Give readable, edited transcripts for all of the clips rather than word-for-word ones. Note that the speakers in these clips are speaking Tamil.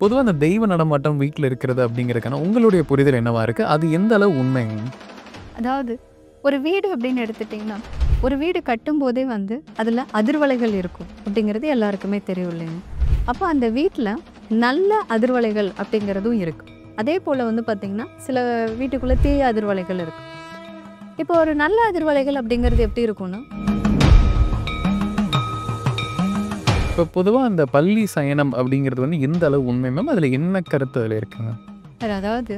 பொதுவா அந்த தெய்வ நடமாட்டம் வீட்ல இருக்கிறது அப்படிங்கிறதுக்கான உங்களுடைய புரிதல் என்னவா இருக்கு? அது எந்த அளவு உண்மைங்க? அதாவது ஒரு வீடு அப்படின்னு எடுத்துட்டிங்கன்னா, ஒரு வீடு கட்டும்போதே அதில அதிர்வலைகள் இருக்கும் அப்படிங்கிறது எல்லாருக்குமே தெரியும் இல்லைங்க. அப்போ அந்த வீட்ல நல்ல அதிர்வலைகள் அப்படிங்கிறதும் இருக்கு. அதே போல பார்த்தீங்கன்னா, சில வீட்டுக்குள்ள தீய அதிர்வலைகள் இருக்கு. இப்போ ஒரு நல்ல அதிர்வலைகள் அப்படிங்கிறது எப்படி இருக்கும்னா, இப்ப பொதுவா அந்த பள்ளி சயனம் அப்படிங்கிறது எந்த அளவு உண்மை மேம்? அதுல என்ன கருத்து அதுல இருக்குங்க? அதாவது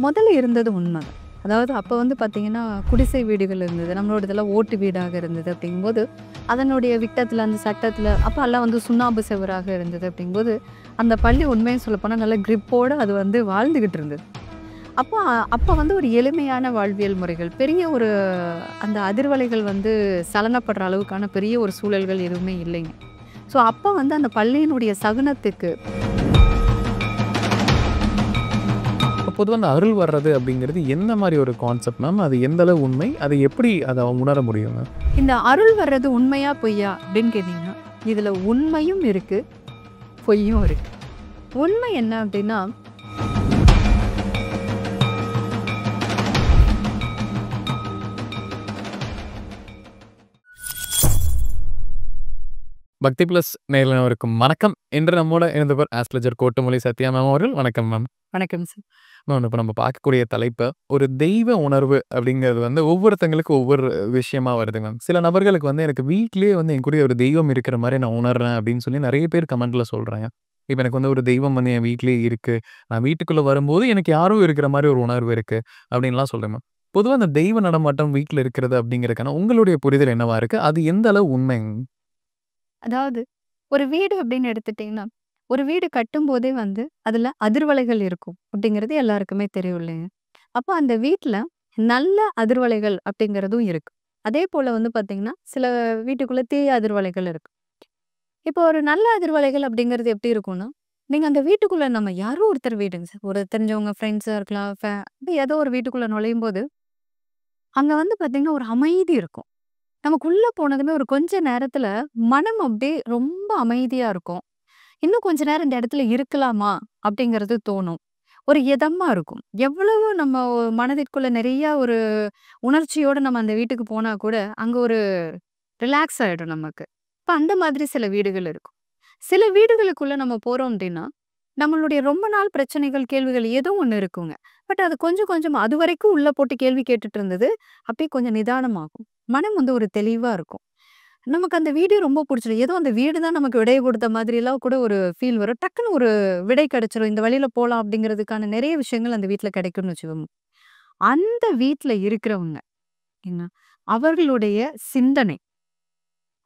முதல்ல இருந்தது உண்மதான். அதாவது அப்போ பார்த்தீங்கன்னா, குடிசை வீடுகள் இருந்தது. நம்மளோட இதெல்லாம் ஓட்டு வீடாக இருந்தது அப்படிங்கும்போது, அதனுடைய விட்டத்தில, அந்த சட்டத்தில அப்போல்லாம் சுண்ணாம்பு செவராக இருந்தது அப்படிங்கும்போது, அந்த பள்ளி உண்மைய சொல்லப்போனா நல்ல கிரிப்போட அது வாழ்ந்துகிட்டு இருந்தது. அப்போ அப்போ ஒரு எளிமையான வாழ்வியல் முறைகள், பெரிய ஒரு அந்த அதிர்வலைகள் சலனப்படுற அளவுக்கான பெரிய ஒரு சூழல்கள் எதுவுமே இல்லைங்க. ஸோ அப்போ அந்த பள்ளியினுடைய சகுனத்துக்கு இப்ப பொதுவா அந்த அருள் வர்றது அப்படிங்கிறது எந்த மாரி ஒரு கான்செப்ட் மேம்? அது எந்த அளவு உண்மை? அதை எப்படி அத உணர முடியுங்க? இந்த அருள் வர்றது உண்மையா பொய்யா அப்படின்னு கேட்டீங்கன்னா, இதில உண்மையும் இருக்கு, பொய்யும் இருக்கு. உண்மை என்ன அப்படின்னா, பக்தி பிளஸ் நேயர்கள் அனைவருக்கும் வணக்கம். இன்று நம்மோட இணைந்தவர் ஆஸ்ட்ரோலஜர் கோட்டுமலை சத்யா மேம் அவர்கள். வணக்கம் மேம். வணக்கம் சார். மேம் இப்ப நம்ம பார்க்கக்கூடிய தலைப்பு, ஒரு தெய்வ உணர்வு அப்படிங்கிறது ஒவ்வொருத்தங்களுக்கும் ஒவ்வொரு விஷயமா வருது மேம். சில நபர்களுக்கு எனக்கு வீட்டிலேயே என் கூடயே ஒரு தெய்வம் இருக்கிற மாரி நான் உணர்றேன் அப்படின்னு சொல்லி நெறைய பேர் கமெண்ட்ல சொல்றாங்க. இப்ப எனக்கு ஒரு தெய்வம் என் வீட்டிலேயே இருக்கு. நான் வீட்டுக்குள்ள வரும்போது எனக்கு யாரோ இருக்கிற மாரி ஒரு உணர்வு இருக்கு அப்படின்லாம் சொல்றேன் மேம். பொதுவா அந்த தெய்வ நடமாட்டம் வீட்ல இருக்கிறது அப்படிங்கிறதுக்கான உங்களுடைய புரிதல் என்னவா இருக்கு? அது எந்த அளவு உண்மைங்க? அதாவது ஒரு வீடு அப்படின்னு எடுத்துட்டீங்கன்னா, ஒரு வீடு கட்டும்போதே அதில அதிர்வலைகள் இருக்கும் அப்படிங்கிறது எல்லாருக்குமே தெரியும் இல்லைங்க. அப்போ அந்த வீட்ல நல்ல அதிர்வலைகள் அப்படிங்கிறதும் இருக்கு. அதே போல பார்த்தீங்கன்னா, சில வீட்டுக்குள்ள தீய அதிர்வலைகள் இருக்கு. இப்போ ஒரு நல்ல அதிர்வலைகள் அப்படிங்கிறது எப்படி இருக்கும்னா, நீங்க அந்த வீட்டுக்குள்ள நம்ம யாரோ ஒருத்தர் வீடுங்க சார். ஒரு தெரிஞ்சவங்க ஃப்ரெண்ட்ஸா இருக்கலாம். ஏதோ ஒரு வீட்டுக்குள்ள நுழையும்போது, அங்க பார்த்தீங்கன்னா, ஒரு அமைதி இருக்கும். நமக்குள்ள போனதுமே ஒரு கொஞ்ச நேரத்துல மனம் அப்படியே ரொம்ப அமைதியா இருக்கும். இன்னும் கொஞ்ச நேரம் இந்த இடத்துல இருக்கலாமா? அப்படிங்கிறது தோணும். ஒரு எதமா இருக்கும். எவ்வளவு நம்ம மனதிற்குள்ள நிறைய ஒரு உணர்ச்சியோட நம்ம அந்த வீட்டுக்கு போனா கூட, அங்க ஒரு ரிலாக்ஸ் ஆயிடும் நமக்கு. இப்ப அந்த மாதிரி சில வீடுகள் இருக்கும். சில வீடுகளுக்குள்ள நம்ம போறோம் அப்படின்னா, நம்மளுடைய ரொம்ப நாள் பிரச்சனைகள், கேள்விகள் ஏதோ ஒண்ணு இருக்குங்க. பட் அது கொஞ்சம் கொஞ்சமா அதுவரைக்கும் உள்ள போட்டு கேள்வி கேட்டுட்டு இருந்தது, அப்படியே கொஞ்சம் நிதானமாகும். மனம் ஒரு தெளிவா இருக்கும். நமக்கு அந்த வீடே ரொம்ப புடிச்சிடும். ஏதோ அந்த வீடு தான் நமக்கு விடை கொடுத்த மாதிரிலாம் கூட ஒரு ஃபீல் வரும். டக்குனு ஒரு விடை கிடைச்சிரும். இந்த வழியில போலாம் அப்படிங்கிறதுக்கான நிறைய விஷயங்கள் அந்த வீட்ல கிடைக்கும்னு வச்சுக்கோங்க. அந்த வீட்ல இருக்கிறவங்க என்ன, அவர்களுடைய சிந்தனை,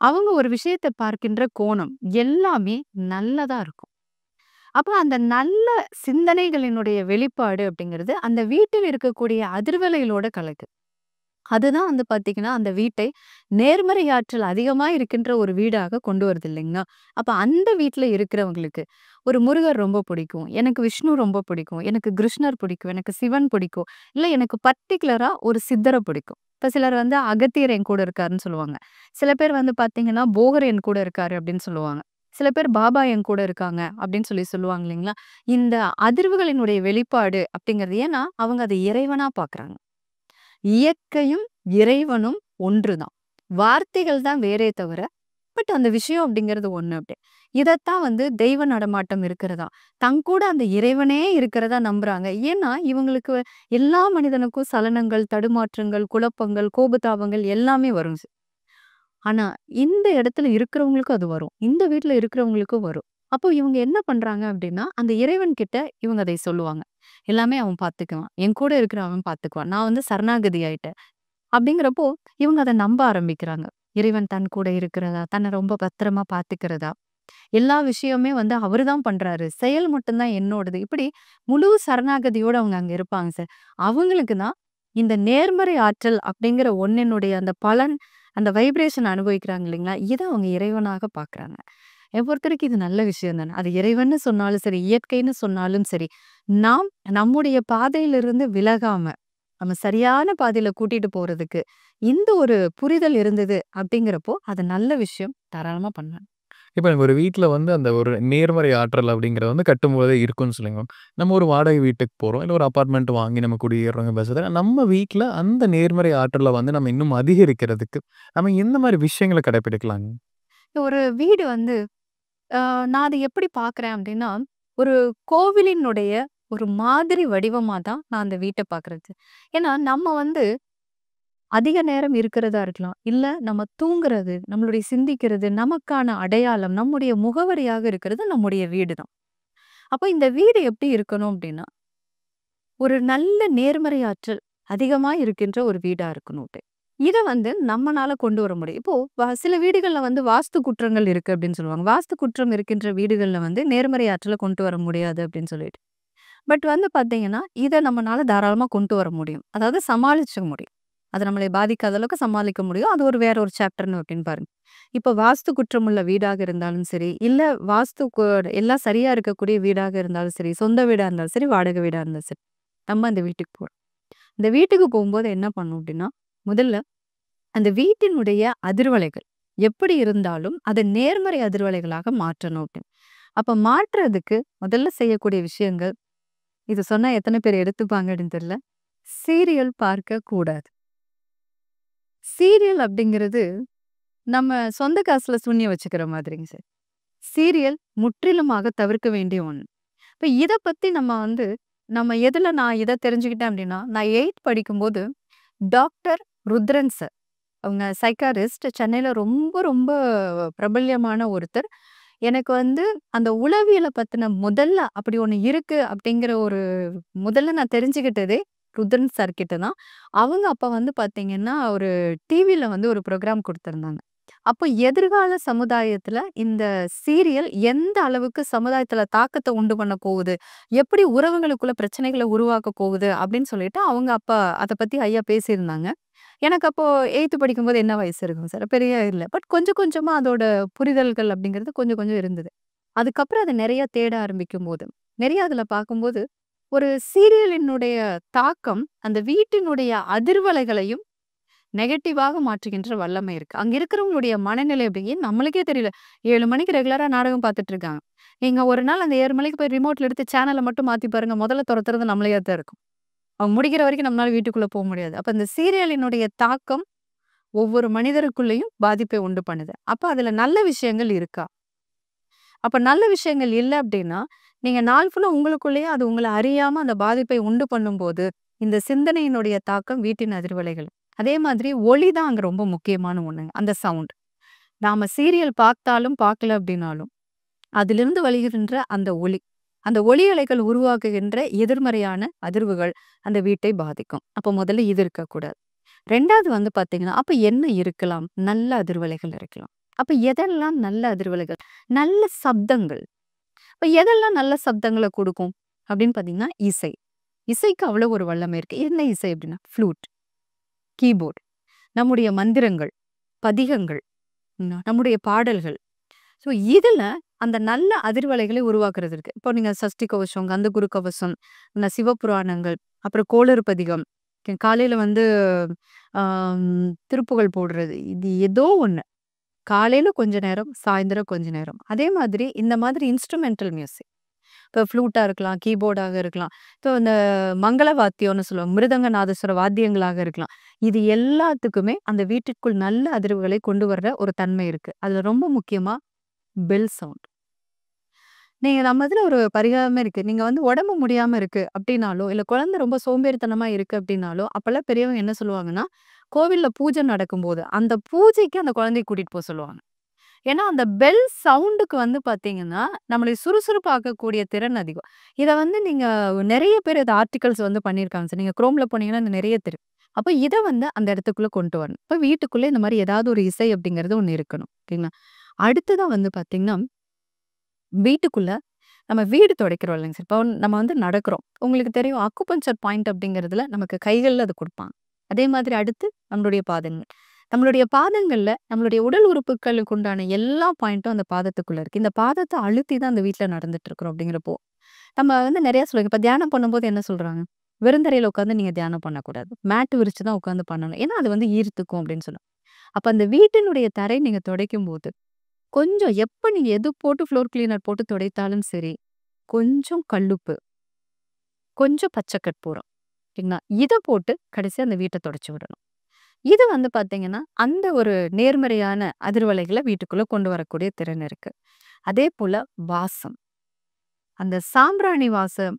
அவங்க ஒரு விஷயத்த பார்க்கின்ற கோணம் எல்லாமே நல்லதா இருக்கும். அப்ப அந்த நல்ல சிந்தனைகளினுடைய வெளிப்பாடு அப்படிங்கிறது, அந்த வீட்டில் இருக்கக்கூடிய அதிர்வலைகளோட கலக்கு. அதுதான் பார்த்தீங்கன்னா, அந்த வீட்டை நேர்மறை ஆற்றல் அதிகமா இருக்கின்ற ஒரு வீடாக கொண்டு வருது இல்லைங்களா? அப்ப அந்த வீட்ல இருக்கிறவங்களுக்கு, ஒரு முருகர் ரொம்ப பிடிக்கும். எனக்கு விஷ்ணு ரொம்ப பிடிக்கும். எனக்கு கிருஷ்ணர் பிடிக்கும். எனக்கு சிவன் பிடிக்கும். இல்ல எனக்கு பர்ட்டிகுலரா ஒரு சித்தர பிடிக்கும். இப்ப சிலர் அகத்தியர் என் கூட இருக்காருன்னு சொல்லுவாங்க. சில பேர் பார்த்தீங்கன்னா, போகர் என் கூட இருக்காரு அப்படின்னு சொல்லுவாங்க. சில பேர் பாபா என் கூட இருக்காங்க அப்படின்னு சொல்லுவாங்க இல்லைங்களா? இந்த அதிர்வுகளினுடைய வெளிப்பாடு அப்படிங்கிறது ஏன்னா, அவங்க அத இறைவனா பார்க்குறாங்க. இயற்கையும், இறைவனும் ஒன்றுதான். வார்த்தைகள் தான் வேறே தவிர, பட் அந்த விஷயம் அப்படிங்கிறது ஒண்ணு அப்படி. இதத்தான் தெய்வ நடமாட்டம் இருக்கிறதா, தங்கூட அந்த இறைவனே இருக்கிறதா நம்புறாங்க. ஏன்னா, இவங்களுக்கு எல்லா மனிதனுக்கும் சலனங்கள், தடுமாற்றங்கள், குழப்பங்கள், கோபதாபங்கள் எல்லாமே வரும். ஆனா, இந்த இடத்துல இருக்கிறவங்களுக்கும் அது வரும். இந்த வீட்ல இருக்கிறவங்களுக்கும் வரும். அப்போ இவங்க என்ன பண்றாங்க அப்டின்னா, அந்த இறைவன் கிட்ட இவங்க அதை சொல்லுவாங்க. எல்லாமே அவன் பார்த்துக்குவான். என் கூட இருக்கிற அவன் பார்த்துக்குவான். நான் சரணாகதி ஆயிட்டேன். அப்டிங்கிறப்போ, இவங்க அத நம்ப ஆரம்பிக்கிறாங்க. இறைவன் தன் கூட இருக்கிறதா, தன்னை ரொம்ப பத்திரமா பார்த்துக்கிறதா, எல்லா விஷயமுமே அவரு தான் பண்றாரு. செயல் மட்டும் தான் என்னோடது. இப்படி முழு சரணாகதியோட அவங்க அங்க இருப்பாங்க சார். அவங்களுக்கு தான் இந்த நேர்மறை ஆற்றல் அப்படிங்கிற ஒண்ணினுடைய அந்த பலன், அந்த வைப்ரேஷன் அனுபவிக்கிறாங்க இல்லைங்களா? இத அவங்க இறைவனாக பார்க்குறாங்க. பொறுத்தவரைக்கும் இது நல்ல விஷயம் தானே. அது இறைவன்னு சொன்னாலும் சரி, இயற்கைன்னு சொன்னாலும் சரி, நாம் நம்முடைய பாதையிலிருந்து விலகாம, நம்ம சரியான பாதையில கூட்டிட்டு போறதுக்கு, இந்த ஒரு புரிதல் இருந்தது அப்படிங்கிறப்போ, அது நல்ல விஷயம். தாராளமா பண்ணலாம். இப்ப ஒரு வீட்ல வந்து அந்த ஒரு நேர்மறை ஆற்றல் அப்படிங்கிறது வந்து கட்டும்போதே இருக்குன்னு சொல்லுங்க. நம்ம ஒரு வாடகை வீட்டுக்கு போறோம். இல்ல ஒரு அபார்ட்மெண்ட் வாங்கி நம்ம குடியேறுறோங்க பட்சத்துல, நம்ம வீட்ல அந்த நேர்மறை ஆற்றல வந்து நம்ம இன்னும் அதிகரிக்கிறதுக்கு, நம்ம எந்த மாரி விஷயங்கள கடைப்பிடிக்கலாங்க? ஒரு வீடு வந்து நான் அத எப்படி பார்க்குறேன் அப்டின்னா, ஒரு கோவிலினுடைய ஒரு மாதிரி வடிவமா தான் நான் அந்த வீட்ட பார்க்குறது. ஏன்னா, நம்ம வந்து அதிக நேரம் இருக்கிறதா இருக்கலாம். இல்ல நம்ம தூங்குறது, நம்மளுடைய சிந்திக்கிறது, நமக்கான அடையாளம், நம்முடைய முகவரியாக இருக்கிறது நம்முடைய வீடு தான். அப்ப இந்த வீடு எப்படி இருக்கணும் அப்டின்னா, ஒரு நல்ல நேர்மறை ஆற்றல் அதிகமா இருக்கின்ற ஒரு வீடா இருக்கணும் அது. இத வந்து நம்மனால கொண்டு வர முடியும். இப்போ சில வீடுகள்ல வந்து வாஸ்து குற்றங்கள் இருக்கு அப்படின்னு சொல்லுவாங்க. வாஸ்து குற்றம் இருக்கின்ற வீடுகள்ல வந்து நேர்மறை ஆற்றல கொண்டு வர முடியாது அப்படின்னு சொல்லிட்டு. பட் வந்து பார்த்தீங்கன்னா, இத நம்மனால தாராளமா கொண்டு வர முடியும். அதாவது சமாளிச்சுக்க முடியும். அது நம்மளை பாதிக்காத அளவுக்கு சமாளிக்க முடியும். அது ஒரு வேற ஒரு சாப்டர்ன்னு அப்படின்னு பாருங்க. இப்ப வாஸ்து குற்றமுள்ள வீடாக இருந்தாலும் சரி, இல்ல வாஸ்து எல்லாம் சரியா இருக்கக்கூடிய வீடாக இருந்தாலும் சரி, சொந்த வீடா இருந்தாலும் சரி, வாடகை வீடா இருந்தாலும் சரி. நம்ம அந்த வீட்டுக்கு போறோம். இந்த வீட்டுக்கு போகும்போது என்ன பண்ணும் அப்டின்னா, முதல்ல அந்த வீட்டினுடைய அதிர்வலைகள் எப்படி இருந்தாலும், அத நேர்மறை அதிர்வலைகளாக மாற்றணும் அப்டின்னு. அப்ப மாற்றுறதுக்கு முதல்ல செய்யக்கூடிய விஷயங்கள், இது சொன்னா எத்தன பேர் எடுத்துப்பாங்கன்னு தெரியல. சீரியல் பார்க்க கூடாது. சீரியல் அப்டிங்கிறது நம்ம சொந்த காசுல சூனியம் வச்சுக்கிற மாதிரிங்க சார். சீரியல் முற்றிலுமாக தவிர்க்க வேண்டிய ஒண்ணு. இப்ப இத பத்தி நம்ம வந்து நான் இத தெரிஞ்சுக்கிட்டேன் அப்டின்னா, நான் 8த் படிக்கும்போது டாக்டர் ருத்ரன் சார். அவங்க சைக்காரிஸ்ட் சென்னையில ரொம்ப ரொம்ப பிரபல்யமான ஒருத்தர். எனக்கு வந்து அந்த உளவியல பத்தின முதல்ல அப்படி ஒண்ணு இருக்கு அப்படிங்கிற ஒரு முதல்ல நான் தெரிஞ்சுக்கிட்டதே ருத்ரன் சார் கிட்ட தான். அவங்க அப்ப வந்து பார்த்தீங்கன்னா, ஒரு டிவில வந்து ஒரு ப்ரோகிராம் குடுத்திருந்தாங்க. அப்போ எதிர்கால சமுதாயத்துல இந்த சீரியல் எந்த அளவுக்கு சமுதாயத்துல தாக்கத்த உண்டு பண்ண போகுது? எப்படி உறவுகளுக்குள்ள பிரச்சனைகள உருவாக்க போகுது? அப்படின்னு சொல்லிட்டு அவங்க அப்ப அத பத்தி ஐயா பேசியிருந்தாங்க. எனக்கு அப்போ 8த் படிக்கும்போது என்ன வயசு இருக்கும் சார்? பெரிய இல்ல. பட் கொஞ்சம் கொஞ்சமா அதோட புரிதல்கள் அப்படிங்கிறது கொஞ்சம் கொஞ்சம் இருந்தது. அதுக்கப்புறம் அத நெறைய தேட ஆரம்பிக்கும்போது, நெறைய அதுல பார்க்கும்போது, ஒரு சீரியலினுடைய தாக்கம் அந்த வீட்டினுடைய அதிர்வலைகளையும் நெகட்டிவாக மாற்றுகின்ற வல்லமை இருக்கு. அங்க இருக்கிறவங்களுடைய மனநிலை எப்படி? ஏன் நம்மளுக்கே தெரியல. 7 மணிக்கு ரெகுலரா நாடகம் பார்த்துட்டு இருக்காங்க. நீங்க ஒரு நாள் அந்த 7 மணிக்கு போய் ரிமோட்ல எடுத்து சேனல மட்டும் மாத்தி பாருங்க. முதல்ல தொறத்துறது நம்மளையா தான் இருக்கும். அவங்க முடிக்கிற வரைக்கும் நம்மளால வீட்டுக்குள்ள முடியாது. அப்ப இந்த சீரியலினுடைய தாக்கம் ஒவ்வொரு மனிதருக்குள்ளேயும் பாதிப்பை உண்டு பண்ணுது. அப்ப அதுல நல்ல விஷயங்கள் இருக்கா? அப்ப நல்ல விஷயங்கள் இல்ல அப்டின்னா, நீங்க நாள் ஃபுல்லா உங்களுக்குள்ளேயே அது உங்கள அறியாம அந்த பாதிப்பை உண்டு பண்ணும்போது, இந்த சிந்தனையினுடைய தாக்கம் வீட்டின் அதிர்வலைகள். அதே மாதிரி ஒலி தான் அங்க ரொம்ப முக்கியமான ஒண்ணுங்க. அந்த சவுண்ட். நாம சீரியல் பார்த்தாலும், பார்க்கல அப்டின்னாலும், அதிலிருந்து வருகின்ற அந்த ஒலி. அந்த ஒலி அலைகள் உருவாக்குகின்ற எதிர்மறையான அதிர்வுகள் அந்த வீட்டை பாதிக்கும். அப்ப முதல்ல இது இருக்கக்கூடாது. 2வது வந்து பார்த்தீங்கன்னா, அப்ப என்ன இருக்கலாம்? நல்ல அதிர்வலைகள் இருக்கலாம். அப்ப எதெல்லாம் நல்ல அதிர்வலைகள்? நல்ல சப்தங்கள். இப்ப எதெல்லாம் நல்ல சப்தங்கள குடுக்கும்? அப்படின்னு பார்த்தீங்கன்னா, இசை. இசைக்கு அவ்வளோ ஒரு வல்லமை இருக்கு. என்ன இசை அப்படின்னா, ஃப்ளூட், கீபோர்ட், நம்முடைய மந்திரங்கள், பதிகங்கள், நம்முடைய பாடல்கள். ஸோ இதுல அந்த நல்ல அதிர்வலைகளை உருவாக்குறது இருக்கு. இப்போ நீங்க சஷ்டி கவசம், கந்தகுரு கவசம், சிவபுராணங்கள், அப்புறம் கோளறு பதிகம், காலையில வந்து ஆம், திருப்புகழ் போடுறது. இது ஏதோ ஒண்ணு. காலையில கொஞ்ச நேரம், சாயந்தரம் கொஞ்ச நேரம். அதே மாதிரி இந்த மாதிரி இன்ஸ்ட்ருமென்டல் மியூசிக். இப்போ ஃப்ளூட்டா இருக்கலாம், கீபோர்டாக இருக்கலாம். இப்போ இந்த மங்கள வாத்தியம்னு சொல்லுவாங்க. மிருதங்க, நாதஸ்வர வாத்தியங்களாக இருக்கலாம். இது எல்லாத்துக்குமே அந்த வீட்டிற்குள் நல்ல அதிர்வுகளை கொண்டு வர்ற ஒரு தன்மை இருக்கு. அதுல ரொம்ப முக்கியமா பெல் சவுண்ட். நீங்க நம்ம இதுல ஒரு பரிகாரமே இருக்கு. நீங்க வந்து உடம்பு முடியாம இருக்கு அப்டின்னாலோ, இல்ல குழந்தை ரொம்ப சோம்பேறித்தனமா இருக்கு அப்டின்னாலோ, அப்பல்லாம் பெரியவங்க என்ன சொல்லுவாங்கன்னா, கோவில்ல பூஜை நடக்கும்போது, அந்த பூஜைக்கு அந்த குழந்தைய கூட்டிட்டு சொல்லுவாங்க. ஏன்னா, அந்த பெல் சவுண்டுக்கு வந்து பார்த்தீங்கன்னா, நம்மளை சுறுசுறுப்பாக்கக்கூடிய திறன் அதிகம். இத வந்து நீங்க நெறைய பேர் இத ஆர்டிகல்ஸ் வந்து பண்ணியிருக்காங்க சார். நீங்க குரோம்ல போனீங்கன்னா நெறைய தெரியும். அப்ப இத வந்து அந்த இடத்துக்குள்ள கொண்டு வரணும். இப்ப வீட்டுக்குள்ள இந்த மாரி ஏதாவது ஒரு இசை அப்டிங்கிறது ஒண்ணு இருக்கணும். ஓகேங்களா? அடுத்ததா வந்து பார்த்தீங்கன்னா வீட்டுக்குள்ள நம்ம வீடு துடைக்கிறோம் இல்லைங்க சார். இப்போ நம்ம வந்து நடக்கிறோம். உங்களுக்கு தெரியும் அக்குபஞ்சர் பாயிண்ட் அப்படிங்கிறதுல நமக்கு கைகள்ல அது குடுப்பாங்க. அதே மாதிரி அடுத்து நம்மளுடைய பாதங்கள். நம்மளுடைய பாதங்கள்ல நம்மளுடைய உடல் உறுப்புகளுக்கு உண்டான எல்லா பாயிண்ட்டும் அந்த பாதத்துக்குள்ள இருக்கு. இந்த பாதத்த அழுத்தி தான் அந்த வீட்ல நடந்துட்டு இருக்கிறோம் அப்படிங்கிறப்போ, நம்ம வந்து நெறைய சொல்லுவாங்க. இப்ப தியானம் பண்ணும்போது என்ன சொல்றாங்க? வெறுந்தரையில உட்காந்து நீங்க தியானம் பண்ணக்கூடாது. மேட் விரிச்சு தான் உட்காந்து பண்ணணும். ஏன்னா அது வந்து ஈர்த்துக்கும் அப்படின்னு சொல்லுவாங்க. அப்ப அந்த வீட்டினுடைய தரை நீங்க துடைக்கும்போது கொஞ்சம் எப்ப நீங்க எது போட்டு ஃப்ளோர் கிளீனர் போட்டு துடைத்தாலும் சரி, கொஞ்சம் கல்லுப்பு, கொஞ்சம் பச்சை கற்பூரம். சரிங்களா? இத போட்டு கடைசியா அந்த வீட்ட தொடச்சு விடணும். இது வந்து பார்த்தீங்கன்னா, அந்த ஒரு நேர்மறையான அதிர்வலைகள வீட்டுக்குள்ள கொண்டு வரக்கூடிய திறன் இருக்கு. அதேபோல வாசம். அந்த சாம்பிராணி வாசம்,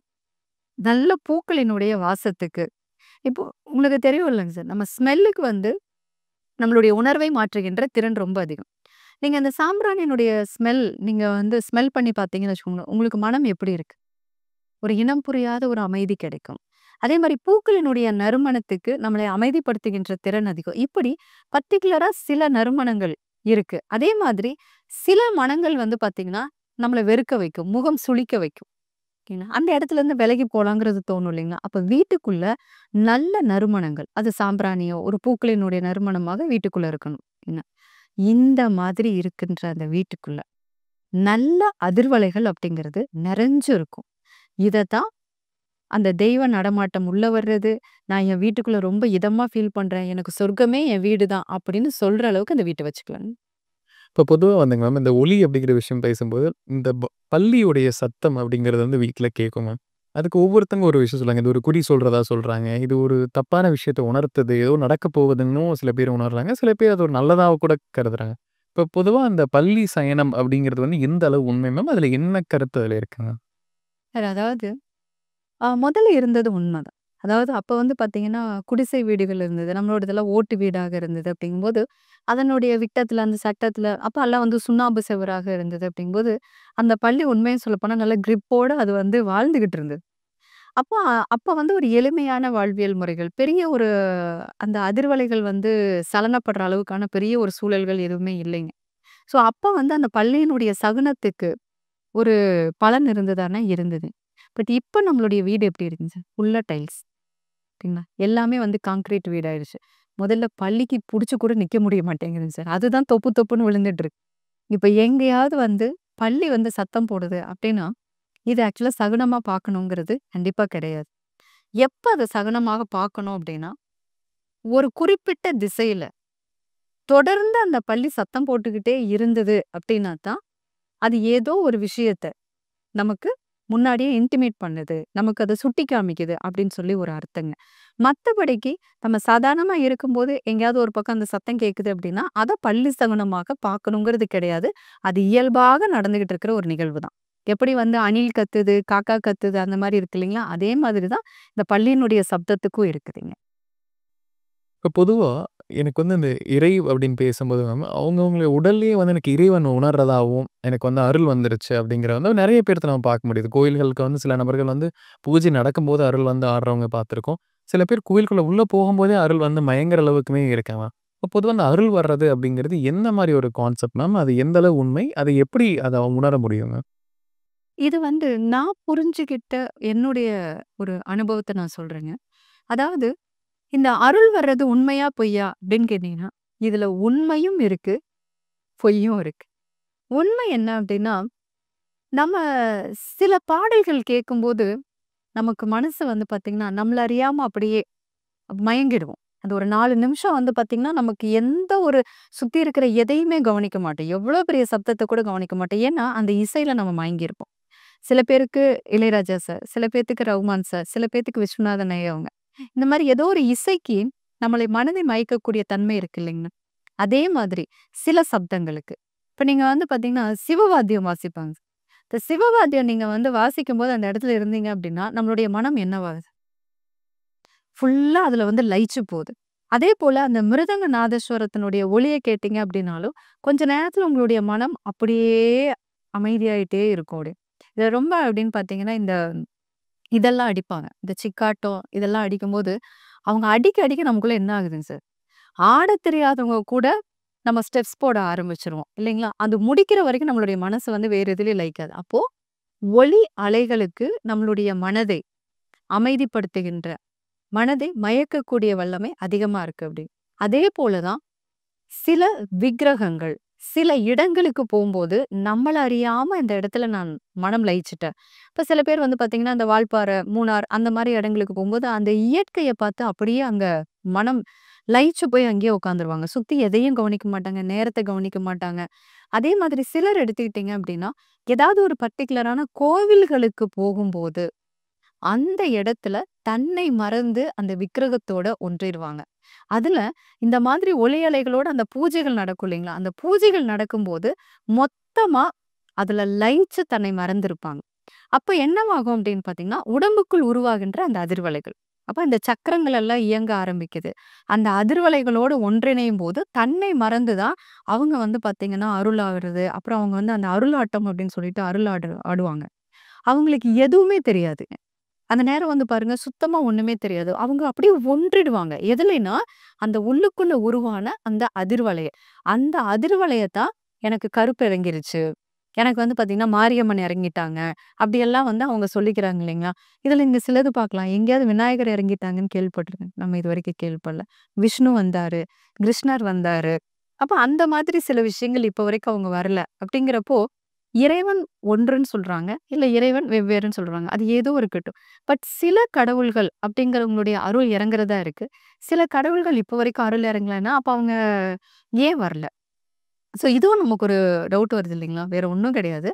நல்ல பூக்களினுடைய வாசத்துக்கு இப்போ உங்களுக்கு தெரியும் இல்லைங்க சார். நம்ம ஸ்மெல்லுக்கு வந்து நம்மளுடைய உணர்வை மாற்றுகின்ற திறன் ரொம்ப அதிகம். நீங்க அந்த சாம்பிராணியினுடைய ஸ்மெல் நீங்க வந்து ஸ்மெல் பண்ணி பார்த்தீங்கன்னு வச்சுக்கோங்களேன், உங்களுக்கு மனம் எப்படி இருக்கு? ஒரு இனம் புரியாத ஒரு அமைதி கிடைக்கும். அதே மாரி பூக்களினுடைய நறுமணத்துக்கு நம்மளை அமைதிப்படுத்துகின்ற திறன் அதிகம். இப்படி பர்ட்டிகுலரா சில நறுமணங்கள் இருக்கு. அதே மாதிரி சில மணங்கள் வந்து பார்த்தீங்கன்னா, நம்மள வெறுக்க வைக்கும். முகம் சுளிக்க வைக்கும். ஓகேங்களா? அந்த இடத்துலருந்து விலகி போலாங்கிறது தோணும் இல்லைங்களா? அப்ப வீட்டுக்குள்ள நல்ல நறுமணங்கள், அது சாம்பிராணியோ, ஒரு பூக்களினுடைய நறுமணமாக வீட்டுக்குள்ள இருக்கணும். என்ன? இந்த மாதிரி இருக்கின்ற அந்த வீட்டுக்குள்ள நல்ல அதிர்வலைகள் அப்படிங்கிறது நிறைஞ்சு இருக்கும். இதத்தான் அந்த தெய்வ நடமாட்டம் உள்ள வர்றது, நான் என் வீட்டுக்குள்ள ரொம்ப இதமா ஃபீல் பண்றேன். எனக்கு சொர்க்கமே என் வீடு தான் அப்படின்னு சொல்ற அளவுக்கு அந்த வீட்ட வச்சுக்கலாங்க. இப்ப பொதுவா வந்துங்க மேம், இந்த ஒலி அப்படிங்கிற விஷயம் பேசும்போது, இந்த பல்லியுடைய சத்தம் அப்படிங்கிறது வந்து வீட்ல கேட்கும் மேம். அதுக்கு ஒவ்வொருத்தங்க ஒரு விஷயம் சொல்றாங்க. இது ஒரு குறி சொல்றதா சொல்றாங்க. இது ஒரு தப்பான விஷயத்த உணர்த்துது. ஏதோ நடக்க போகுதுன்னும் சில பேர் உணர்றாங்க. சில பேர் அது ஒரு நல்லதா கூட கருதுறாங்க. இப்ப பொதுவா அந்த பல்லி சயனம் அப்படிங்கிறது வந்து எந்த அளவு உண்மை மேம்? அதுல என்ன கருத்து அதுல இருக்குங்க? அதாவது முதல்ல இருந்தது உண்மதான். அதாவது அப்ப வந்து பார்த்தீங்கன்னா, குடிசை வீடுகள் இருந்தது. நம்மளோடதெல்லாம் ஓட்டு வீடாக இருந்தது அப்படிங்கும்போது, அதனுடைய விட்டத்துல, அந்த சட்டத்துல அப்பல்லாம் வந்து சுண்ணாம்பு செவராக இருந்தது அப்படிங்கும்போது, அந்த பள்ளி உண்மைய சொல்லப்போனா நல்ல கிரிப்போட அது வந்து வாழ்ந்துகிட்டு இருந்தது. அப்ப அப்ப வந்து ஒரு எளிமையான வாழ்வியல் முறைகள், பெரிய ஒரு அந்த அதிர்வலைகள் வந்து சலனப்படுற அளவுக்கான பெரிய ஒரு சூழல்கள் எதுவுமே இல்லைங்க. ஸோ அப்ப வந்து அந்த பள்ளியினுடைய சகுனத்துக்கு ஒரு பலன் இருந்ததான்னா இருந்தது. பட் இப்ப நம்மளுடைய வீடு எப்படி இருக்குங்க சார்? ஃபுல்லா டைல்ஸ். ஓகேங்களா? எல்லாமே வந்து கான்கிரீட் வீடாயிருச்சு. முதல்ல பள்ளிக்கு புடிச்சு கூட நிக்க முடிய மாட்டேங்குதுங்க சார். அதுதான் தொப்பு தொப்புன்னு விழுந்துட்டு இருக்கு. இப்ப எங்கேயாவது வந்து பள்ளி வந்து சத்தம் போடுது அப்படின்னா, இது ஆக்சுவலா சகுனமா பார்க்கணுங்கிறது கண்டிப்பா கிடையாது. எப்ப அத சகுனமாக பார்க்கணும் அப்படின்னா, ஒரு குறிப்பிட்ட திசையில தொடர்ந்து அந்த பள்ளி சத்தம் போட்டுக்கிட்டே இருந்தது அப்படின்னா தான், அது ஏதோ ஒரு விஷயத்த நமக்கு முன்னாடியே இன்டிமேட் பண்ணுது. நமக்கு அத சுட்டி காமிக்குது அப்படின்னு சொல்லி ஒரு அர்த்தங்க. மத்தபடிக்கு நம்ம சாதாரணமா இருக்கும்போது எங்கேயாவது ஒரு பக்கம் அந்த சத்தம் கேட்குது அப்படின்னா, அத பள்ளி சகுனமாக பார்க்கணுங்கிறது கிடையாது. அது இயல்பாக நடந்துகிட்டு இருக்கிற ஒரு நிகழ்வு தான். எப்படி வந்து அணில் கத்துது, காக்கா கத்துது அந்த மாரி இருக்கு இல்லைங்களா? அதே மாதிரி தான் இந்த பல்லியினுடைய சப்தத்துக்கும் இருக்குதுங்க. இப்ப பொதுவா எனக்கு வந்து இந்த இறை அப்படின்னு பேசும்போது மேம், அவங்கவங்க உடல்லயே வந்து எனக்கு இறைவன் உணர்றதாவும், எனக்கு வந்து அருள் வந்துருச்சு அப்படிங்கிற வந்து நெறைய பேர்த்த நம்ம பார்க்க முடியுது. கோயில்களுக்கு வந்து சில நபர்கள் வந்து பூஜை நடக்கும்போது அருள் வந்து ஆடுறவங்க பார்த்துருக்கோம். சில பேர் கோயிலுக்குள்ள உள்ள போகும்போதே அருள் வந்து மயங்குற அளவுக்குமே இருக்காங்க. இப்ப பொதுவா அந்த அருள் வர்றது அப்படிங்கிறது எந்த மாரி ஒரு கான்செப்ட் மேம்? அது எந்த அளவு உண்மை? அதை எப்படி அத உணர முடியுங்க? இது வந்து நான் புரிஞ்சுகிட்ட என்னுடைய ஒரு அனுபவத்த நான் சொல்றேங்க. அதாவது இந்த அருள் வர்றது உண்மையா, பொய்யா அப்படின்னு கேட்டீங்கன்னா, இதுல உண்மையும் இருக்கு, பொய்யும் இருக்கு. உண்மை என்ன அப்படின்னா, நம்ம சில பாடல்கள் கேட்கும்போது, நமக்கு மனசு வந்து பார்த்தீங்கன்னா, நம்மள அறியாம அப்படியே மயங்கிடுவோம். அது ஒரு 4 நிமிஷம் வந்து பார்த்தீங்கன்னா, நமக்கு எந்த ஒரு சுத்தி இருக்கிற எதையுமே கவனிக்க மாட்டோம். எவ்வளோ பெரிய சப்தத்த கூட கவனிக்க மாட்டோம். ஏன்னா, அந்த இசையில நம்ம மயங்கியிருப்போம். சில பேருக்கு இளையராஜா சார், சில பேத்துக்கு ரகுமான் சார், சில பேத்துக்கு விஸ்வநாதன் ஐயா அவங்க. இந்த மாரி ஏதோ ஒரு இசைக்கு நம்மளை மனதை மயக்கக்கூடிய தன்மை இருக்கு இல்லைங்களா? அதே மாதிரி சில சப்தங்களுக்கு. இப்ப நீங்க வந்து பார்த்தீங்கன்னா, சிவவாத்தியம் வாசிப்பாங்க. இந்த சிவவாத்தியம் நீங்க வந்து வாசிக்கும்போது அந்த இடத்துல இருந்தீங்க அப்படின்னா, நம்மளுடைய மனம் என்னவாகுது? ஃபுல்லா அதுல வந்து லயிச்சு போகுது. அதேபோல அந்த மிருதங்க நாதஸ்வரத்தினுடைய ஒலிய கேட்டீங்க அப்படின்னாலும், கொஞ்ச நேரத்துல உங்களுடைய மனம் அப்படியே அமைதியாயிட்டே இருக்கும் அப்படியே. இது ரொம்ப அப்படின்னு பார்த்தீங்கன்னா, இந்த இதெல்லாம் அடிப்பாங்க. இந்த சிக்காட்டம் இதெல்லாம் அடிக்கும்போது, அவங்க அடிக்க அடிக்க நமக்குள்ள என்ன ஆகுதுங்க சார், ஆடத் தெரியாதவங்க கூட நம்ம ஸ்டெப்ஸ் போட ஆரம்பிச்சுருவோம். இல்லைங்களா? அது முடிக்கிற வரைக்கும் நம்மளுடைய மனசு வந்து வேற எதுலயும் லயிக்காது. அப்போ ஒலி அலைகளுக்கு நம்மளுடைய மனதை அமைதிப்படுத்துகின்ற, மனதை மயக்கக்கூடிய வல்லமை அதிகமா இருக்கு அப்படி. அதே போல தான் சில விக்கிரகங்கள், சில இடங்களுக்கு போம்போது, நம்மள அறியாம இந்த இடத்துல நான் மனம் லயிச்சுட்டேன். இப்ப சில பேர் வந்து பார்த்தீங்கன்னா, இந்த வால்பாறை, மூணார் அந்த மாரி இடங்களுக்கு போம்போது, அந்த இயற்கைய பார்த்து அப்படியே அங்க மனம் லயிச்சு போய் அங்கேயே உட்காந்துருவாங்க. சுத்தி எதையும் கவனிக்க மாட்டாங்க. நேரத்த கவனிக்க மாட்டாங்க. அதே மாதிரி சிலர் எடுத்துக்கிட்டீங்க அப்படின்னா, ஏதாவது ஒரு பர்ட்டிகுலரான கோவில்களுக்கு போகும்போது, அந்த இடத்துல தன்னை மறந்து அந்த விக்கிரகத்தோட ஒன்றிருவாங்க. அதுல இந்த மாதிரி ஒலி அலைகளோட அந்த பூஜைகள் நடக்கும் இல்லைங்களா? அந்த பூஜைகள் நடக்கும்போது, மொத்தமா அதுல லயிச்சு தன்னை மறந்திருப்பாங்க. அப்ப என்னவாகும் அப்படின்னு பார்த்தீங்கன்னா, உடம்புக்குள் உருவாகின்ற அந்த அதிர்வலைகள். அப்ப இந்த சக்கரங்கள் எல்லாம் இயங்க ஆரம்பிக்குது. அந்த அதிர்வலைகளோடு ஒன்றிணையும்போது, தன்னை மறந்து தான் அவங்க வந்து பார்த்தீங்கன்னா, அருளாடுறது. அப்புறம் அவங்க வந்து அந்த அருளாட்டம் அப்படின்னு சொல்லிட்டு ஆடுவாங்க. அவங்களுக்கு எதுவுமே தெரியாதுங்க. அந்த நேரம் வந்து பாருங்க, சுத்தமா ஒண்ணுமே தெரியாது. அவங்க அப்படியே ஒன்றிடுவாங்க. எதுலைன்னா, அந்த உள்ளுக்குள்ள உருவான அந்த அதிர்வலைய. அந்த அதிர்வலைய தான் எனக்கு கருப்பு இறங்கிருச்சு. எனக்கு வந்து பார்த்தீங்கன்னா, மாரியம்மன் இறங்கிட்டாங்க. அப்படியெல்லாம் வந்து அவங்க சொல்லிக்கிறாங்க இல்லைங்களா? இதுல இங்க சிலது பார்க்கலாம். எங்கேயாவது விநாயகர் இறங்கிட்டாங்கன்னு கேள்விப்பட்டுருக்கேன். நம்ம இதுவரைக்கும் கேள்விப்படல. விஷ்ணு வந்தாரு, கிருஷ்ணர் வந்தாரு. அப்ப அந்த மாதிரி சில விஷயங்கள் இப்ப வரைக்கும் அவங்க வரல. அப்படிங்கிறப்போ, இறைவன் ஒன்றுன்னு சொல்றாங்க. இல்ல இறைவன் வெவ்வேறுன்னு சொல்றாங்க. அது ஏதோ இருக்கட்டும். பட் சில கடவுள்கள் அப்படிங்கிறவங்களுடைய அருள் இறங்குறதா இருக்கு. சில கடவுள்கள் இப்ப வரைக்கும் அருள் இறங்கலன்னா, அப்ப அவங்க ஏன் வரல? ஸோ இதுவும் நமக்கு ஒரு டவுட் வருது இல்லைங்களா? வேற ஒண்ணும் கிடையாது.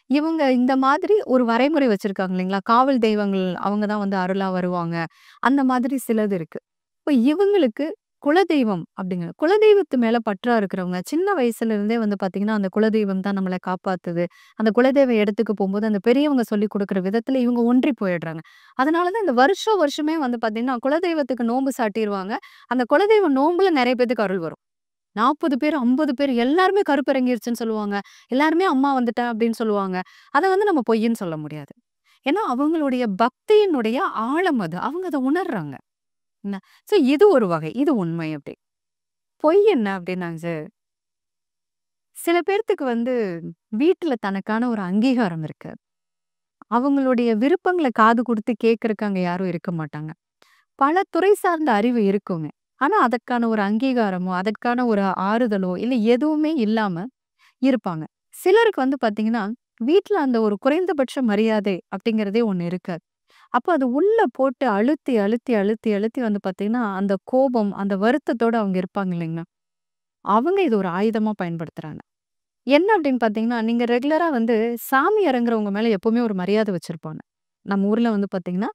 இவங்க இந்த மாதிரி ஒரு வரைமுறை வச்சிருக்காங்க இல்லைங்களா? காவல் தெய்வங்கள் அவங்க தான் வந்து அருளா வருவாங்க. அந்த மாதிரி சிலது இருக்கு. இப்ப இவங்களுக்கு குலதெய்வம் அப்படிங்கிற குலதெய்வத்து மேல பற்றா இருக்கிறவங்க, சின்ன வயசுல இருந்தே வந்து பார்த்தீங்கன்னா, அந்த குலதெய்வம் தான் நம்மள காப்பாத்துது. அந்த குலதெய்வ இடத்துக்கு போம்போது, அந்த பெரியவங்க சொல்லிக் குடுக்குற விதத்துல இவங்க ஒன்றி போயிடுறாங்க. அதனால தான் இந்த வருஷம் வருஷமே வந்து பார்த்தீங்கன்னா, குலதெய்வத்துக்கு நோன்பு சாட்டிருவாங்க. அந்த குலதெய்வ நோன்புல நெறைய பேத்துக்கு அருள் வரும். 40 பேர், 50 பேர் எல்லாருமே கருப்பறங்கிருச்சுன்னு சொல்லுவாங்க. எல்லாருமே அம்மா வந்துட்டா அப்படின்னு சொல்லுவாங்க. அத வந்து நம்ம பொய்ன்னு சொல்ல முடியாது. ஏன்னா, அவங்களுடைய பக்தியினுடைய ஆழம் அது. அவங்க அத உணர்றாங்க. என்ன. ஸோ இது ஒரு வகை. இது உண்மை அப்படி. பொய் என்ன அப்படின்னாங்க சில பேர்த்துக்கு வந்து வீட்ல தனக்கான ஒரு அங்கீகாரம் இருக்கு. அவங்களுடைய விருப்பங்கள காது குடுத்து கேட்கறக்கு அங்க யாரும் இருக்க மாட்டாங்க. பல துறை சார்ந்த அறிவு இருக்குங்க. ஆனா, அதற்கான ஒரு அங்கீகாரமோ, அதற்கான ஒரு ஆறுதலோ, இல்ல எதுவுமே இல்லாம இருப்பாங்க. சிலருக்கு வந்து பார்த்தீங்கன்னா, வீட்ல அந்த ஒரு குறைந்தபட்ச மரியாதை அப்படிங்கிறதே ஒண்ணு இருக்காது. அப்ப அது உள்ள போட்டு அழுத்தி, அழுத்தி, அழுத்தி, அழுத்தி வந்து பார்த்தீங்கன்னா, அந்த கோபம், அந்த வருத்தத்தோட அவங்க இருப்பாங்க இல்லைங்களா? அவங்க இது ஒரு ஆயுதமா பயன்படுத்துறாங்க. என்ன அப்படின்னு பார்த்தீங்கன்னா, நீங்க ரெகுலரா வந்து சாமி இறங்குறவங்க மேல எப்பவுமே ஒரு மரியாதை வச்சிருப்பாங்க. நம்ம ஊர்ல வந்து பார்த்தீங்கன்னா,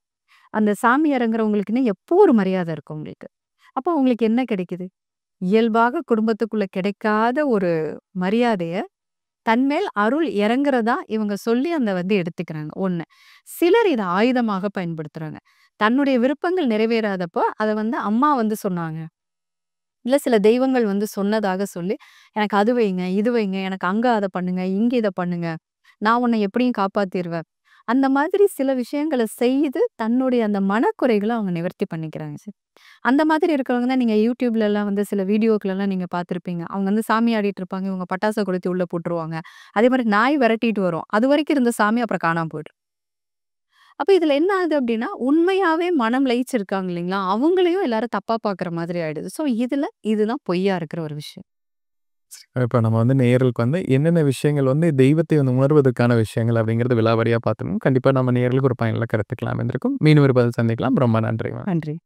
அந்த சாமி இறங்குறவங்களுக்குன்னு எப்போ ஒரு மரியாதை இருக்கும் உங்களுக்கு. அப்போ உங்களுக்கு என்ன கிடைக்குது? இயல்பாக குடும்பத்துக்குள்ள கிடைக்காத ஒரு மரியாதைய தன்மேல் அருள் இறங்குறதா இவங்க சொல்லி அந்த வந்து எடுத்துக்கிறாங்க. 1. சிலர் இத ஆயுதமாக பயன்படுத்துறாங்க. தன்னுடைய விருப்பங்கள் நிறைவேறாதப்போ, அத வந்து அம்மா வந்து சொன்னாங்க. இல்ல சில தெய்வங்கள் வந்து சொன்னதாக சொல்லி, எனக்கு அது வைங்க, இது வைங்க, எனக்கு அங்க அத பண்ணுங்க, இங்க இத பண்ணுங்க. நான் உன்ன எப்படியும் காப்பாத்திருவேன். அந்த மாதிரி சில விஷயங்கள செய்து தன்னுடைய அந்த மனக்குறைகள அவங்க நிவர்த்தி பண்ணிக்கிறாங்க சார். அந்த மாதிரி இருக்கிறவங்க தான் நீங்க YouTubeலலாம் வந்து சில வீடியோக்கள்லாம் நீங்க பார்த்துருப்பீங்க. அவங்க வந்து சாமி ஆடிட்டு இருப்பாங்க. இவங்க பட்டாச கொளுத்தி உள்ள போட்டுருவாங்க. அதே மாரி நாய் விரட்டிட்டு வரும். அதுவரைக்கும் இருந்த சாமி அப்புறம் காணாம போயிடும். அப்ப இதுல என்ன ஆகுது அப்டின்னா, உண்மையாவே மனம் லயிச்சிருக்காங்க இல்லைங்களா? அவங்களையும் எல்லாரும் தப்பா பார்க்குற மாதிரி ஆயிடுது. ஸோ இதுதான் பொய்யா இருக்கிற ஒரு விஷயம். இப்ப நம்ம வந்து நேயர்களுக்கு வந்து என்னென்ன விஷயங்கள் வந்து தெய்வத்தை வந்து உணர்வதற்கான விஷயங்கள் அப்படிங்கிறது விலாவாரியா பார்த்தோம். கண்டிப்பா நம்ம நேயர்களுக்கு ஒரு பயனுள்ள கருத்துக்கள் அமைந்திருக்கும். மீண்டும் ஒரு பதில் சந்திக்கலாம். ரொம்ப நன்றிங்க. நன்றி.